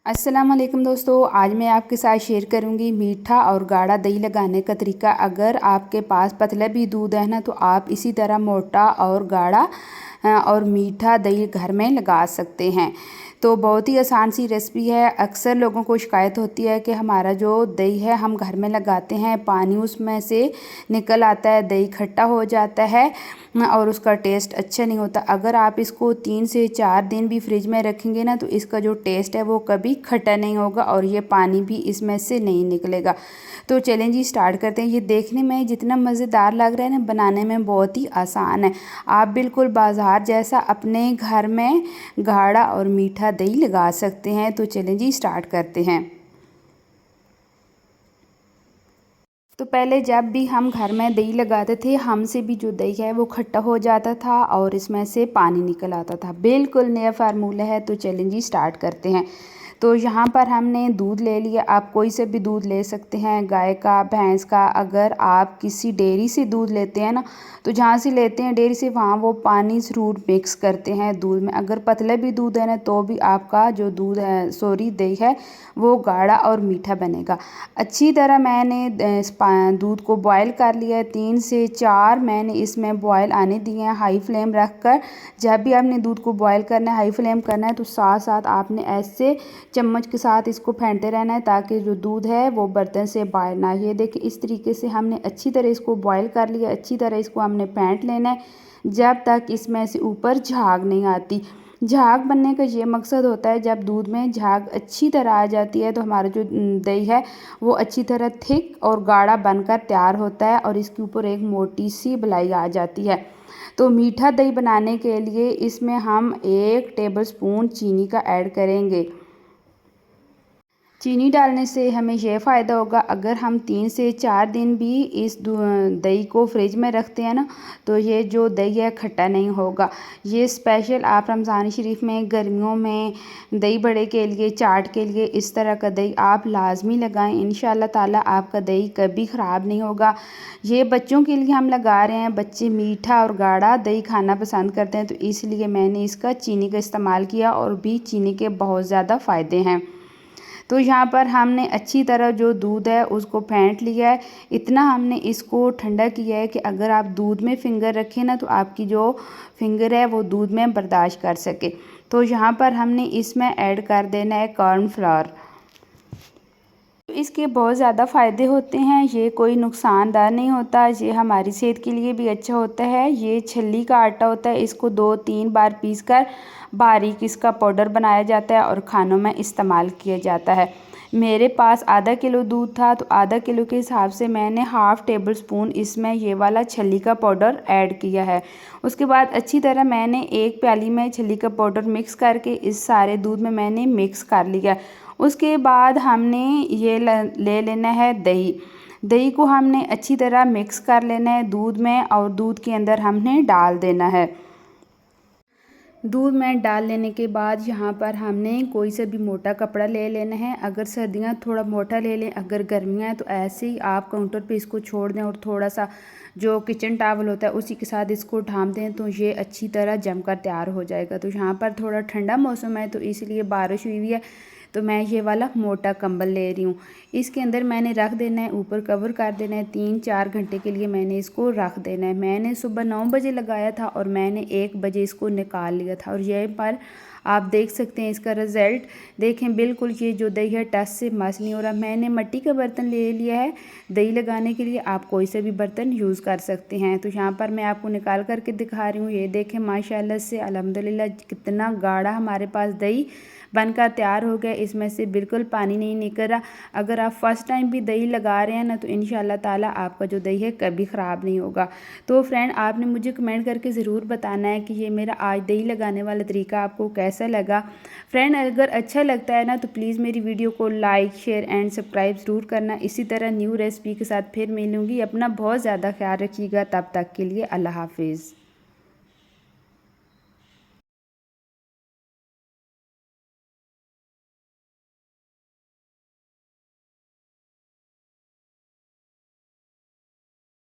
अस्सलाम वालेकुम दोस्तों, आज मैं आपके साथ शेयर करूंगी मीठा और गाढ़ा दही लगाने का तरीका। अगर आपके पास पतला भी दूध है ना, तो आप इसी तरह मोटा और गाढ़ा और मीठा दही घर में लगा सकते हैं। तो बहुत ही आसान सी रेसिपी है। अक्सर लोगों को शिकायत होती है कि हमारा जो दही है हम घर में लगाते हैं, पानी उसमें से निकल आता है, दही खट्टा हो जाता है और उसका टेस्ट अच्छा नहीं होता। अगर आप इसको 3 से 4 दिन भी फ्रिज में रखेंगे ना, तो इसका जो टेस्ट है वो कभी खट्टा नहीं होगा और ये पानी भी इसमें से नहीं निकलेगा। तो चलें जी, स्टार्ट करते हैं। ये देखने में जितना मज़ेदार लग रहा है ना, बनाने में बहुत ही आसान है। आप बिल्कुल बाज़ार जैसा अपने घर में गाढ़ा और मीठा दही लगा सकते हैं। तो चलें जी, स्टार्ट करते हैं। तो पहले जब भी हम घर में दही लगाते थे, हमसे भी जो दही है वो खट्टा हो जाता था और इसमें से पानी निकल आता था। बिल्कुल नया फार्मूला है। तो चलें जी, स्टार्ट करते हैं। तो यहाँ पर हमने दूध ले लिया। आप कोई से भी दूध ले सकते हैं, गाय का, भैंस का। अगर आप किसी डेयरी से दूध लेते हैं ना, तो जहाँ से लेते हैं डेयरी से, वहाँ वो पानी ज़रूर मिक्स करते हैं दूध में। अगर पतला भी दूध है ना, तो भी आपका जो दूध है, सॉरी दही है, वो गाढ़ा और मीठा बनेगा। अच्छी तरह मैंने दूध को बॉयल कर लिया है। 3 से 4 मैंने इसमें बॉयल आने दिए हैं, हाई फ्लेम रख कर। जब भी आपने दूध को बॉयल करना है, हाई फ्लेम करना है, तो साथ साथ आपने ऐसे चम्मच के साथ इसको फेंटते रहना है, ताकि जो दूध है वो बर्तन से बाहर ना। ये देखिए, इस तरीके से हमने अच्छी तरह इसको बॉयल कर लिया। अच्छी तरह इसको हमने फेंट लेना है जब तक इसमें से ऊपर झाग नहीं आती। झाग बनने का ये मकसद होता है, जब दूध में झाग अच्छी तरह आ जाती है, तो हमारा जो दही है वो अच्छी तरह थिक और गाढ़ा बनकर तैयार होता है और इसके ऊपर एक मोटी सी मलाई आ जाती है। तो मीठा दही बनाने के लिए इसमें हम 1 टेबलस्पून चीनी का ऐड करेंगे। चीनी डालने से हमें यह फ़ायदा होगा, अगर हम 3 से 4 दिन भी इस दही को फ्रिज में रखते हैं ना, तो ये जो दही है खट्टा नहीं होगा। ये स्पेशल आप रमज़ान शरीफ में, गर्मियों में दही बड़े के लिए, चाट के लिए इस तरह का दही आप लाजमी लगाएं। इंशाल्लाह ताला आपका दही कभी ख़राब नहीं होगा। ये बच्चों के लिए हम लगा रहे हैं। बच्चे मीठा और गाढ़ा दही खाना पसंद करते हैं, तो इसलिए मैंने इसका चीनी का इस्तेमाल किया और भी चीनी के बहुत ज़्यादा फ़ायदे हैं। तो यहाँ पर हमने अच्छी तरह जो दूध है उसको फेंट लिया है। इतना हमने इसको ठंडा किया है कि अगर आप दूध में फिंगर रखें ना, तो आपकी जो फिंगर है वो दूध में बर्दाश्त कर सके। तो यहाँ पर हमने इसमें ऐड कर देना है कॉर्नफ्लावर। इसके बहुत ज़्यादा फ़ायदे होते हैं, ये कोई नुकसानदार नहीं होता, ये हमारी सेहत के लिए भी अच्छा होता है। ये छल्ली का आटा होता है, इसको 2-3 बार पीस कर बारीक इसका पाउडर बनाया जाता है और खानों में इस्तेमाल किया जाता है। मेरे पास आधा किलो दूध था, तो आधा किलो के हिसाब से मैंने ½ टेबलस्पून इसमें ये वाला छल्ली का पाउडर ऐड किया है। उसके बाद अच्छी तरह मैंने 1 प्याली में छल्ली का पाउडर मिक्स करके इस सारे दूध में मैंने मिक्स कर लिया। उसके बाद हमने ये ले लेना है दही। दही को हमने अच्छी तरह मिक्स कर लेना है दूध में और दूध के अंदर हमने डाल देना है। दूध में डाल लेने के बाद यहाँ पर हमने कोई सा भी मोटा कपड़ा ले लेना है। अगर सर्दियाँ थोड़ा मोटा ले लें, अगर गर्मियाँ हैं तो ऐसे ही आप काउंटर पे इसको छोड़ दें और थोड़ा सा जो किचन टॉवल होता है उसी के साथ इसको ढाँप दें, तो ये अच्छी तरह जमकर तैयार हो जाएगा। तो यहाँ पर थोड़ा ठंडा मौसम है, तो इसलिए बारिश हुई है, तो मैं ये वाला मोटा कंबल ले रही हूँ। इसके अंदर मैंने रख देना है, ऊपर कवर कर देना है। 3-4 घंटे के लिए मैंने इसको रख देना है। मैंने सुबह 9 बजे लगाया था और मैंने 1 बजे इसको निकाल लिया था और यहीं पर आप देख सकते हैं इसका रिज़ल्ट। देखें, बिल्कुल ये जो दही है टस से मस नहीं हो रहा। मैंने मिट्टी का बर्तन ले लिया है दही लगाने के लिए, आप कोई से भी बर्तन यूज़ कर सकते हैं। तो यहाँ पर मैं आपको निकाल करके दिखा रही हूँ। ये देखें, माशाल्लाह से अल्हम्दुलिल्लाह कितना गाढ़ा हमारे पास दही बनकर तैयार हो गया। इसमें से बिल्कुल पानी नहीं निकल रहा। अगर आप फर्स्ट टाइम भी दही लगा रहे हैं ना, तो इंशाल्लाह ताला आपका जो दही है कभी ख़राब नहीं होगा। तो फ्रेंड, आपने मुझे कमेंट करके ज़रूर बताना है कि ये मेरा आज दही लगाने वाला तरीका आपको कैसा लगा। फ्रेंड, अगर अच्छा लगता है ना, तो प्लीज़ मेरी वीडियो को लाइक, शेयर एंड सब्सक्राइब ज़रूर करना। इसी तरह न्यू रेसिपी के साथ फिर मिलूँगी। अपना बहुत ज़्यादा ख्याल रखिएगा। तब तक के लिए अल्लाह हाफिज़।